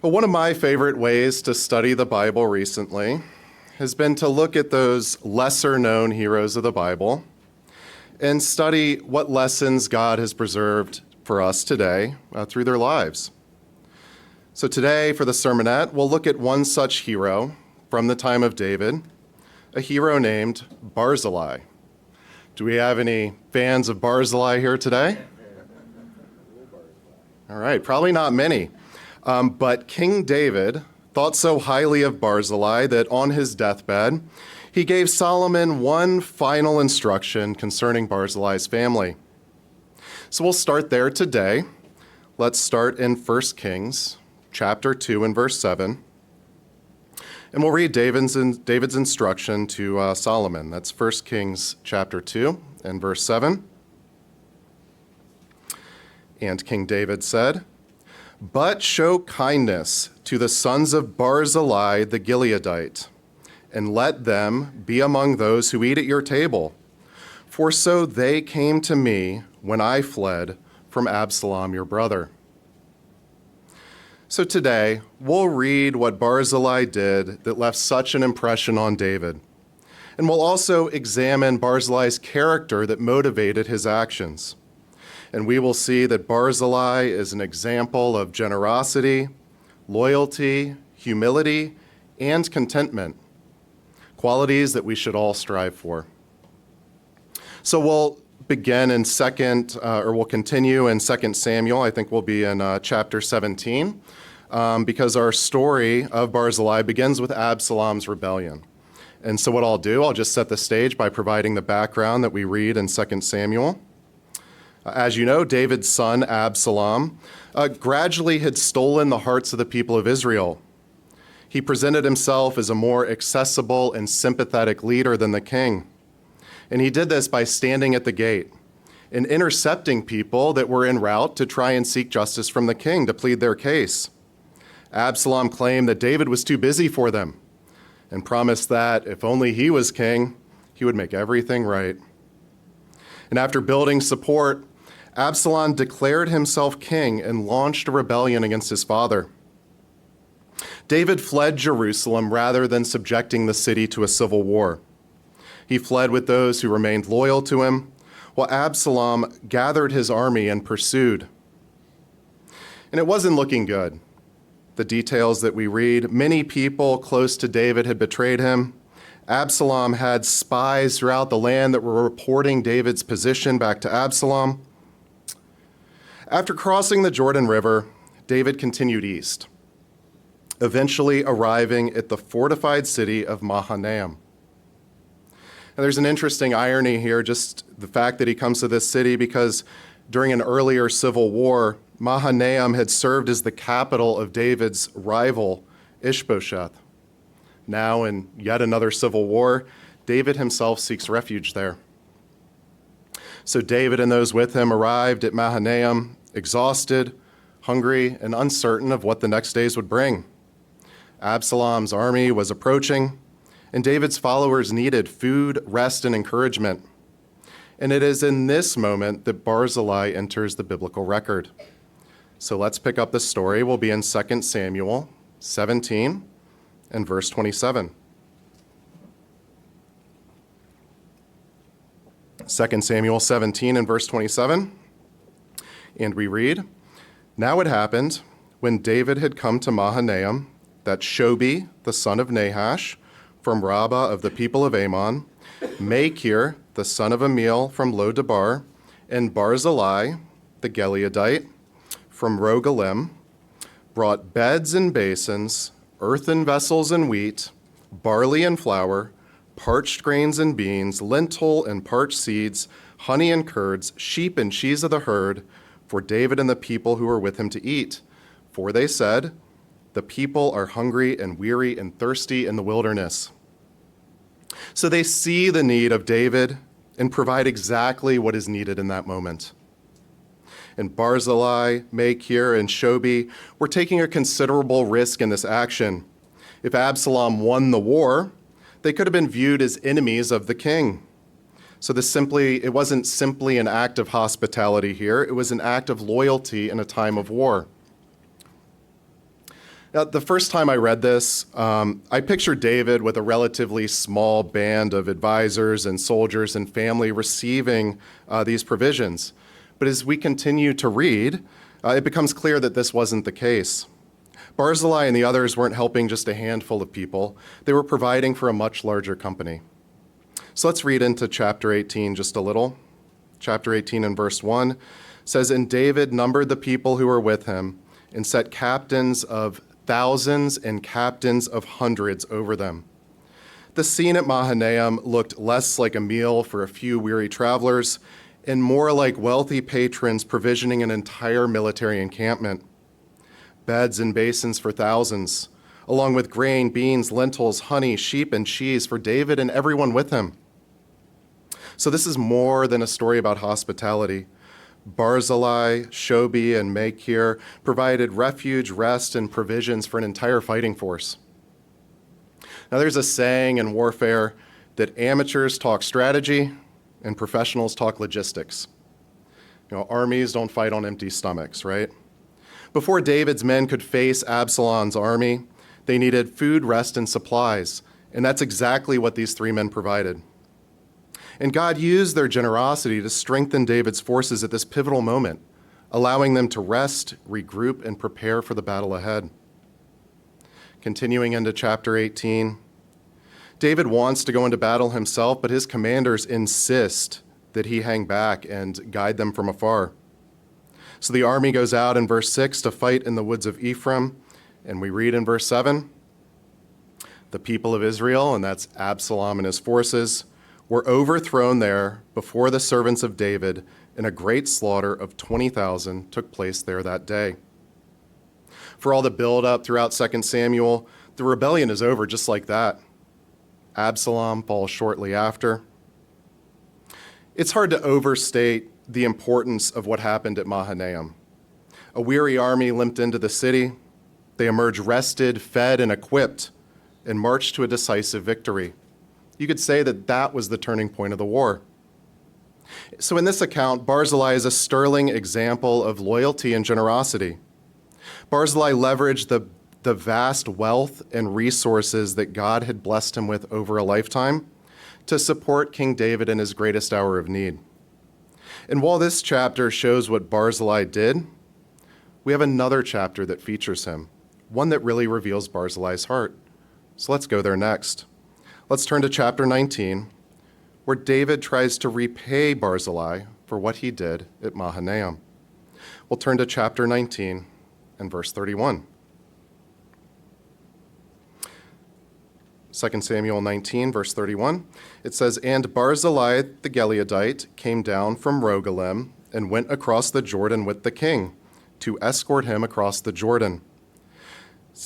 Well, one of my favorite ways to study the Bible recently has been to look at those lesser-known heroes of the Bible and study what lessons God has preserved for us today through their lives. So today, for the Sermonette, we'll look at one such hero from the time of David, a hero named Barzillai. Do we have any fans of Barzillai here today? All right, probably not many. But King David thought so highly of Barzillai that on his deathbed, he gave Solomon one final instruction concerning Barzillai's family. So we'll start there today. Let's start in 1 Kings chapter 2 and verse 7. And we'll read David's instruction to Solomon. That's 1 Kings chapter 2 and verse 7. And King David said, "But show kindness to the sons of Barzillai the Gileadite, and let them be among those who eat at your table. For so they came to me when I fled from Absalom your brother." So today, we'll read what Barzillai did that left such an impression on David. And we'll also examine Barzillai's character that motivated his actions. And we will see that Barzillai is an example of generosity, loyalty, humility, and contentment, qualities that we should all strive for. So we'll begin in we'll continue in 2 Samuel. I think we'll be in chapter 17, because our story of Barzillai begins with Absalom's rebellion. And so what I'll do, I'll just set the stage by providing the background that we read in 2 Samuel. As you know, David's son, Absalom, gradually had stolen the hearts of the people of Israel. He presented himself as a more accessible and sympathetic leader than the king. And he did this by standing at the gate and intercepting people that were en route to try and seek justice from the king to plead their case. Absalom claimed that David was too busy for them and promised that if only he was king, he would make everything right. And after building support, Absalom declared himself king and launched a rebellion against his father. David fled Jerusalem rather than subjecting the city to a civil war. He fled with those who remained loyal to him, while Absalom gathered his army and pursued. And it wasn't looking good. The details that we read, many people close to David had betrayed him. Absalom had spies throughout the land that were reporting David's position back to Absalom. After crossing the Jordan River, David continued east, eventually arriving at the fortified city of Mahanaim. And there's an interesting irony here, just the fact that he comes to this city, because during an earlier civil war, Mahanaim had served as the capital of David's rival, Ishbosheth. Now, in yet another civil war, David himself seeks refuge there. So David and those with him arrived at Mahanaim, exhausted, hungry, and uncertain of what the next days would bring. Absalom's army was approaching, and David's followers needed food, rest, and encouragement. And it is in this moment that Barzillai enters the biblical record. So let's pick up the story. We'll be in 2 Samuel 17 and verse 27. 2 Samuel 17 and verse 27. And we read, "Now it happened, when David had come to Mahanaim, that Shobi, the son of Nahash, from Rabbah of the people of Ammon, Machir, the son of Amiel, from Lo-debar, and Barzillai, the Gileadite, from Rogelim, brought beds and basins, earthen vessels and wheat, barley and flour, parched grains and beans, lentil and parched seeds, honey and curds, sheep and cheese of the herd, for David and the people who were with him to eat. For they said, 'The people are hungry and weary and thirsty in the wilderness.'" So they see the need of David and provide exactly what is needed in that moment. And Barzillai, Machir, and Shobi were taking a considerable risk in this action. If Absalom won the war, they could have been viewed as enemies of the king. So it wasn't simply an act of hospitality here, it was an act of loyalty in a time of war. Now, the first time I read this, I pictured David with a relatively small band of advisors and soldiers and family receiving these provisions. But as we continue to read, it becomes clear that this wasn't the case. Barzillai and the others weren't helping just a handful of people. They were providing for a much larger company. So let's read into chapter 18 just a little. Chapter 18 and verse 1 says, "And David numbered the people who were with him and set captains of thousands and captains of hundreds over them." The scene at Mahanaim looked less like a meal for a few weary travelers and more like wealthy patrons provisioning an entire military encampment. Beds and basins for thousands, along with grain, beans, lentils, honey, sheep, and cheese for David and everyone with him. So this is more than a story about hospitality. Barzillai, Shobi, and Machir provided refuge, rest, and provisions for an entire fighting force. Now there's a saying in warfare that amateurs talk strategy and professionals talk logistics. Armies don't fight on empty stomachs, right? Before David's men could face Absalom's army, they needed food, rest, and supplies, and that's exactly what these three men provided. And God used their generosity to strengthen David's forces at this pivotal moment, allowing them to rest, regroup, and prepare for the battle ahead. Continuing into chapter 18, David wants to go into battle himself, but his commanders insist that he hang back and guide them from afar. So the army goes out in verse 6 to fight in the woods of Ephraim, and we read in verse 7, "The people of Israel," and that's Absalom and his forces, "were overthrown there before the servants of David, and a great slaughter of 20,000 took place there that day." For all the build-up throughout 2 Samuel, the rebellion is over just like that. Absalom falls shortly after. It's hard to overstate the importance of what happened at Mahanaim. A weary army limped into the city. They emerged rested, fed, and equipped, and marched to a decisive victory. You could say that that was the turning point of the war. So in this account, Barzillai is a sterling example of loyalty and generosity. Barzillai leveraged the vast wealth and resources that God had blessed him with over a lifetime to support King David in his greatest hour of need. And while this chapter shows what Barzillai did, we have another chapter that features him, one that really reveals Barzillai's heart. So let's go there next. Let's turn to chapter 19, where David tries to repay Barzillai for what he did at Mahanaim. We'll turn to chapter 19 and verse 31. 2 Samuel 19, verse 31, it says, "And Barzillai the Gileadite came down from Rogelim and went across the Jordan with the king to escort him across the Jordan."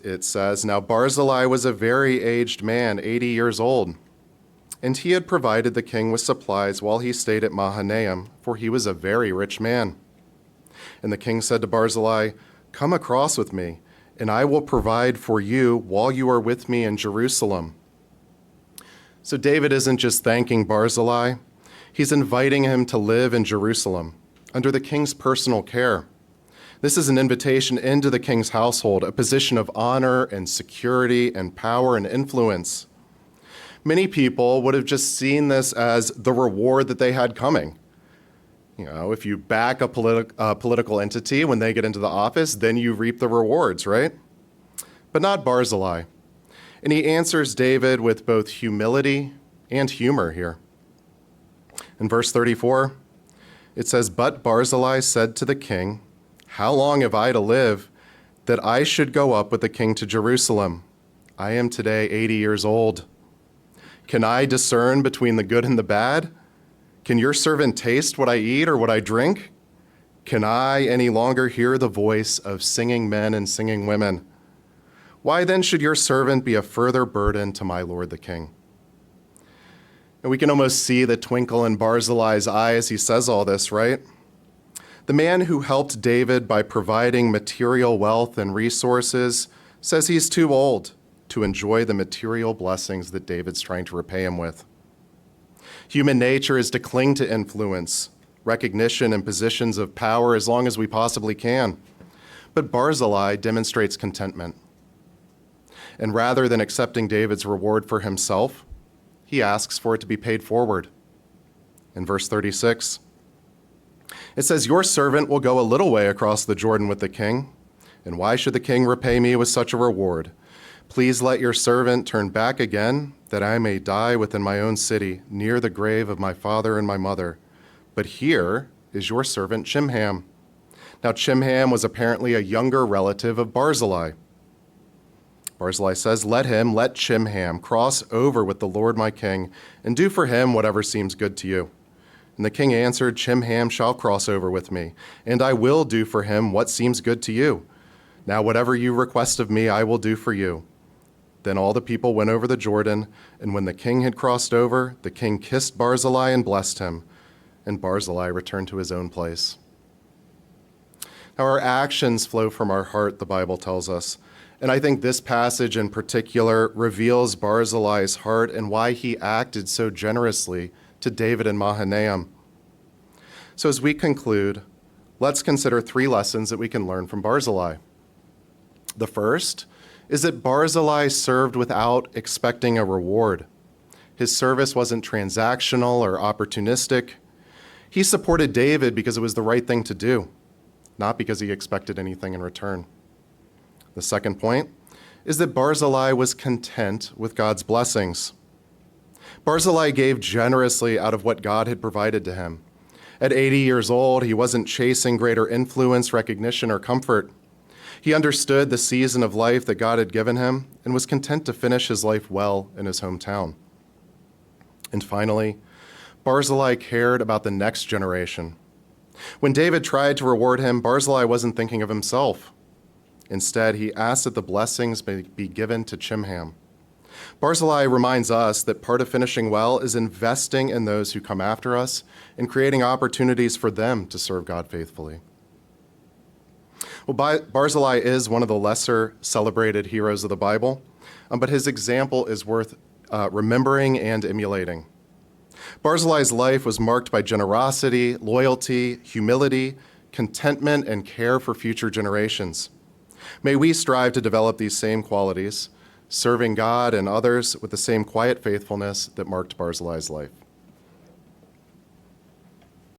It says, "Now Barzillai was a very aged man, 80 years old, and he had provided the king with supplies while he stayed at Mahanaim, for he was a very rich man. And the king said to Barzillai, 'Come across with me, and I will provide for you while you are with me in Jerusalem.'" So David isn't just thanking Barzillai, he's inviting him to live in Jerusalem under the king's personal care. This is an invitation into the king's household, a position of honor and security and power and influence. Many people would have just seen this as the reward that they had coming. If you back a political entity when they get into the office, then you reap the rewards, right? But not Barzillai. And he answers David with both humility and humor here. In verse 34, it says, "But Barzillai said to the king, 'How long have I to live that I should go up with the king to Jerusalem? I am today 80 years old. Can I discern between the good and the bad? Can your servant taste what I eat or what I drink? Can I any longer hear the voice of singing men and singing women? Why then should your servant be a further burden to my lord the king?'" And we can almost see the twinkle in Barzillai's eye as he says all this, right? The man who helped David by providing material wealth and resources says he's too old to enjoy the material blessings that David's trying to repay him with. Human nature is to cling to influence, recognition, and positions of power as long as we possibly can. But Barzillai demonstrates contentment. And rather than accepting David's reward for himself, he asks for it to be paid forward. In verse 36, it says, "Your servant will go a little way across the Jordan with the king, and why should the king repay me with such a reward? Please let your servant turn back again, that I may die within my own city, near the grave of my father and my mother. But here is your servant Chimham." Now Chimham was apparently a younger relative of Barzillai. Barzillai says, let Chimham cross over with the Lord my king, and do for him whatever seems good to you. And the king answered, "Chimham shall cross over with me, and I will do for him what seems good to you. Now whatever you request of me, I will do for you." Then all the people went over the Jordan, and when the king had crossed over, the king kissed Barzillai and blessed him, and Barzillai returned to his own place. Now our actions flow from our heart, the Bible tells us, and I think this passage in particular reveals Barzillai's heart and why he acted so generously to David and Mahanaim. So as we conclude, let's consider 3 lessons that we can learn from Barzillai. The first is that Barzillai served without expecting a reward. His service wasn't transactional or opportunistic. He supported David because it was the right thing to do, not because he expected anything in return. The second point is that Barzillai was content with God's blessings. Barzillai gave generously out of what God had provided to him. At 80 years old, he wasn't chasing greater influence, recognition, or comfort. He understood the season of life that God had given him and was content to finish his life well in his hometown. And finally, Barzillai cared about the next generation. When David tried to reward him, Barzillai wasn't thinking of himself. Instead, he asked that the blessings may be given to Chimham. Barzillai reminds us that part of finishing well is investing in those who come after us and creating opportunities for them to serve God faithfully. Well, Barzillai is one of the lesser celebrated heroes of the Bible, but his example is worth remembering and emulating. Barzillai's life was marked by generosity, loyalty, humility, contentment, and care for future generations. May we strive to develop these same qualities, serving God and others with the same quiet faithfulness that marked Barzillai's life.